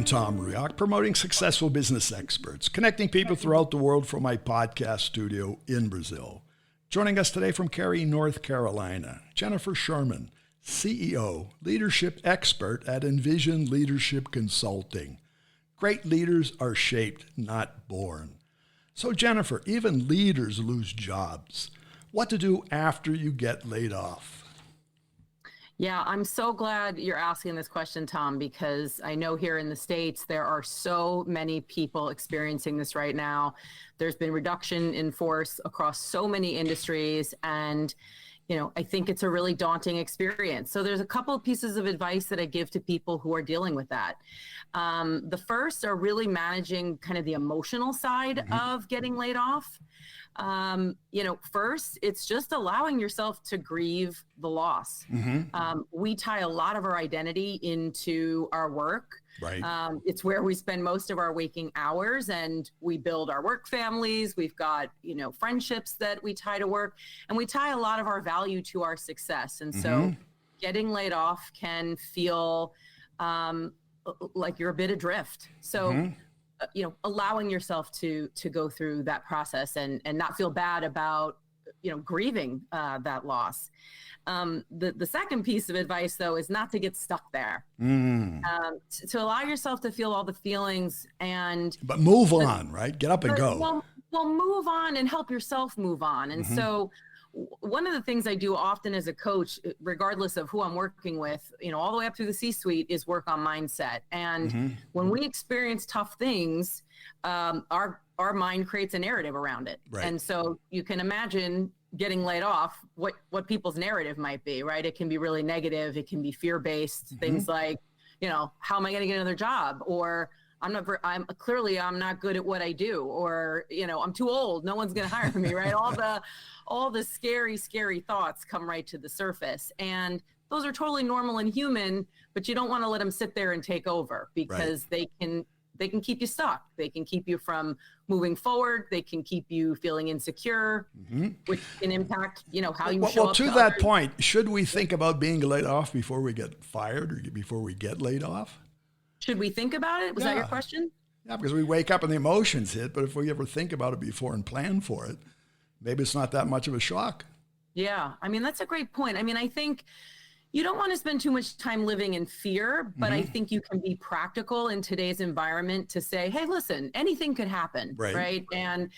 Tom Ruyock, promoting successful business experts, connecting people throughout the world from my podcast studio in Brazil. Joining us today from Cary, North Carolina, Jennifer Sherman, CEO, leadership expert at Envision Leadership Consulting. Great leaders are shaped, not born. So Jennifer, even leaders lose jobs. What to do after you get laid off? Yeah, I'm so glad you're asking this question, Tom, because I know here in the States, there are so many people experiencing this right now. There's been reduction in force across so many industries, and I think it's a really daunting experience. So there's a couple of pieces of advice that I give to people who are dealing with that. The first are really managing kind of the emotional side of getting laid off. First, it's just allowing yourself to grieve the loss. We tie a lot of our identity into our work. Right. It's where we spend most of our waking hours, and we build our work families. We've got, friendships that we tie to work, and we tie a lot of our value to our success. And so getting laid off can feel like you're a bit adrift. So allowing yourself to go through that process and not feel bad about, grieving that loss. The second piece of advice, though, is not to get stuck there. To allow yourself to feel all the feelings but move on, right? Get up and go. Well, move on and help yourself move on. And so one of the things I do often as a coach, regardless of who I'm working with, all the way up through the C-suite, is work on mindset. And when we experience tough things, our mind creates a narrative around it. Right. And so you can imagine getting laid off, what people's narrative might be, right? It can be really negative. It can be fear-based, things like, how am I going to get another job? Or I'm not good at what I do, or, I'm too old. No one's going to hire me, right? All the scary, scary thoughts come right to the surface. And those are totally normal and human, but you don't want to let them sit there and take over, because they can keep you stuck. They can keep you from moving forward. They can keep you feeling insecure, which can impact, how you show up. To that point, should we think about being laid off before we get fired or before we get laid off? Should we think about it? Was that your question? Yeah, because we wake up and the emotions hit, but if we ever think about it before and plan for it, maybe it's not that much of a shock. Yeah, that's a great point. I think you don't want to spend too much time living in fear, but I think you can be practical in today's environment to say, hey, listen, anything could happen, right? And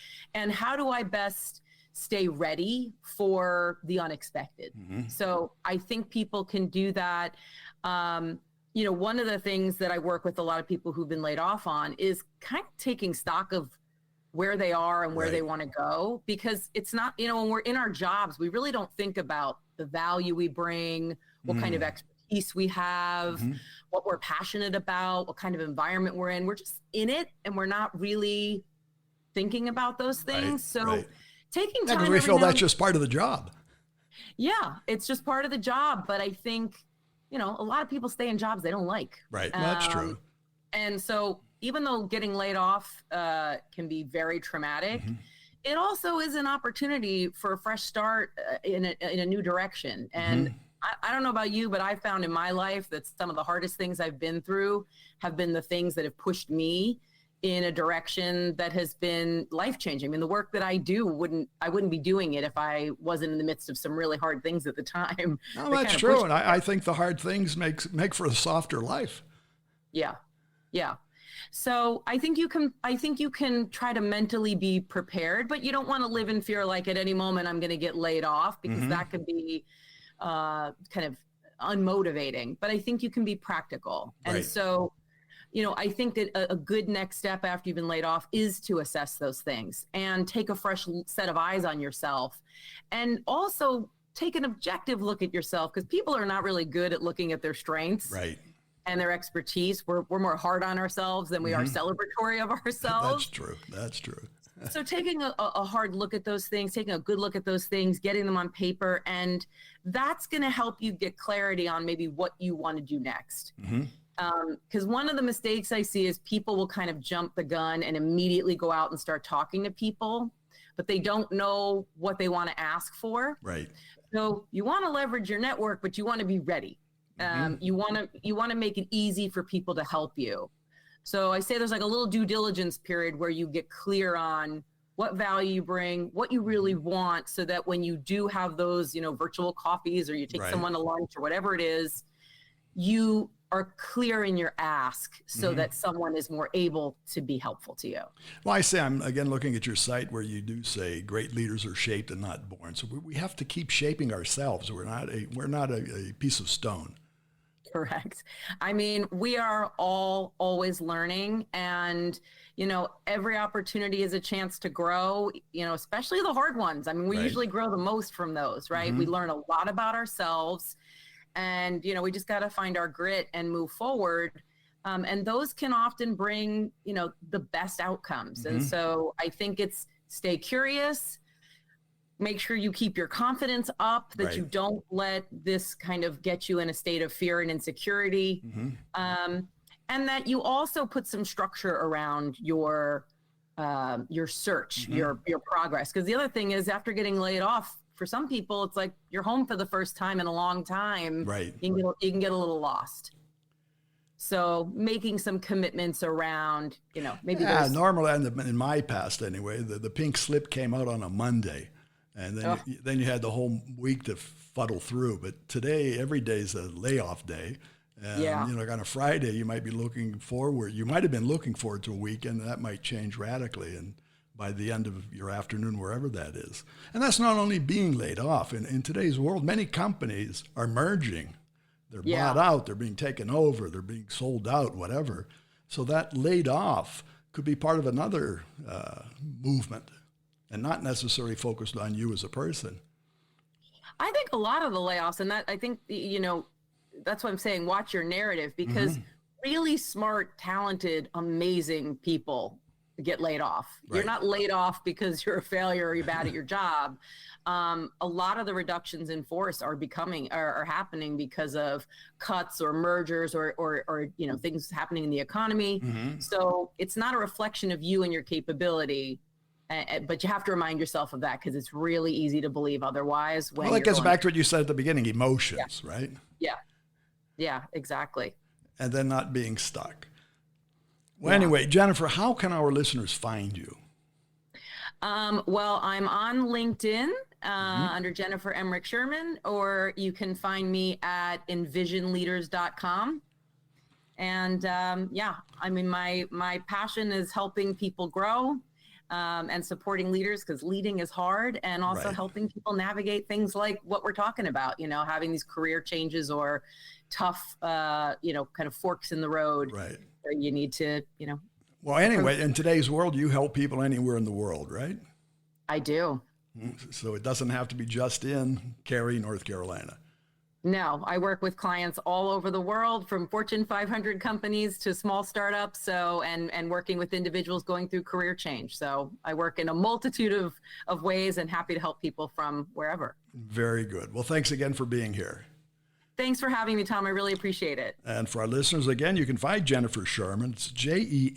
how do I best stay ready for the unexpected? So I think people can do that. One of the things that I work with a lot of people who've been laid off on is kind of taking stock of where they are and where they want to go, because it's not, when we're in our jobs, we really don't think about the value we bring, what kind of expertise we have, what we're passionate about, what kind of environment we're in. We're just in it, and we're not really thinking about those things. Taking time. Because we feel that's just part of the job. Yeah, it's just part of the job. But I think, a lot of people stay in jobs they don't like. Right, that's true. And so even though getting laid off can be very traumatic, it also is an opportunity for a fresh start in a new direction. And I don't know about you, but I found in my life that some of the hardest things I've been through have been the things that have pushed me in a direction that has been life-changing. The work that I do, I wouldn't be doing it if I wasn't in the midst of some really hard things at the time. No, that's true. And I think the hard things make for a softer life. Yeah. So I think you can try to mentally be prepared, but you don't want to live in fear like at any moment I'm going to get laid off, because that could be kind of unmotivating. But I think you can be practical. And so, I think that a good next step after you've been laid off is to assess those things and take a fresh set of eyes on yourself, and also take an objective look at yourself, because people are not really good at looking at their strengths. Right. And their expertise. We're more hard on ourselves than we are celebratory of ourselves. That's true. So taking a hard look at those things, taking a good look at those things, getting them on paper, and that's going to help you get clarity on maybe what you want to do next. Because one of the mistakes I see is people will kind of jump the gun and immediately go out and start talking to people, but they don't know what they want to ask for. Right. So you want to leverage your network, but you want to be ready. You want to make it easy for people to help you. So I say there's like a little due diligence period where you get clear on what value you bring, what you really want, so that when you do have those, virtual coffees, or you take someone to lunch or whatever it is, you are clear in your ask so that someone is more able to be helpful to you. Well, I say, I'm again looking at your site where you do say great leaders are shaped and not born. So we have to keep shaping ourselves. We're not a piece of stone. Correct. I mean, we are all always learning, and, every opportunity is a chance to grow, especially the hard ones. I mean, we usually grow the most from those, right? We learn a lot about ourselves, and, we just got to find our grit and move forward. And those can often bring, the best outcomes. And so I think it's stay curious, make sure you keep your confidence up, that you don't let this kind of get you in a state of fear and insecurity. And that you also put some structure around your search, your progress. Because the other thing is, after getting laid off, for some people, it's like you're home for the first time in a long time. Right. You can get a little lost. So making some commitments around, maybe. Yeah, normally in my past anyway, the pink slip came out on a Monday. And then you had the whole week to fuddle through. But today, every day is a layoff day. And, on a Friday, you might be you might have been looking forward to a weekend, and that might change radically. And by the end of your afternoon, wherever that is. And that's not only being laid off. In today's world, many companies are merging. They're bought out, they're being taken over, they're being sold out, whatever. So that laid off could be part of another movement, and not necessarily focused on you as a person. I think a lot of the layoffs, and that I think, that's what I'm saying, watch your narrative, because really smart, talented, amazing people get laid off. You're not laid off because you're a failure or you're bad at your job. A lot of the reductions in force are happening because of cuts or mergers or things happening in the economy. So it's not a reflection of you and your capability. But you have to remind yourself of that, because it's really easy to believe otherwise. Well, it gets back to what you said at the beginning, emotions, right? Yeah, exactly. And then not being stuck. Well, anyway, Jennifer, how can our listeners find you? Well, I'm on LinkedIn under Jennifer Emmerich Sherman, or you can find me at envisionleaders.com. And I mean, my passion is helping people grow. And supporting leaders, because leading is hard, and also helping people navigate things like what we're talking about, having these career changes or tough, kind of forks in the road. Right. Where you need to, Well, anyway, in today's world, you help people anywhere in the world, right? I do. So it doesn't have to be just in Cary, North Carolina. No, I work with clients all over the world, from Fortune 500 companies to small startups. So, and working with individuals going through career change. So I work in a multitude of ways, and happy to help people from wherever. Very good. Well, thanks again for being here. Thanks for having me, Tom. I really appreciate it. And for our listeners, again, you can find Jennifer Sherman. It's Jennifer,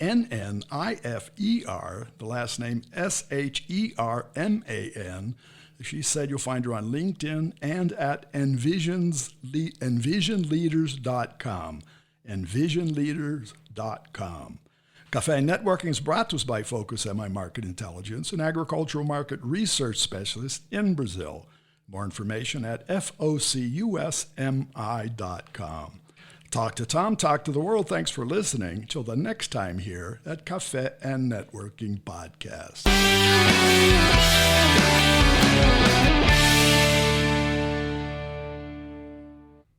the last name Sherman. She said you'll find her on LinkedIn and at envisionleaders.com. Envisionleaders.com. Cafe Networking is brought to us by Focus MI Market Intelligence, an agricultural market research specialist in Brazil. More information at focusmi.com. Talk to Tom, talk to the world. Thanks for listening. Till the next time here at Cafe and Networking Podcast.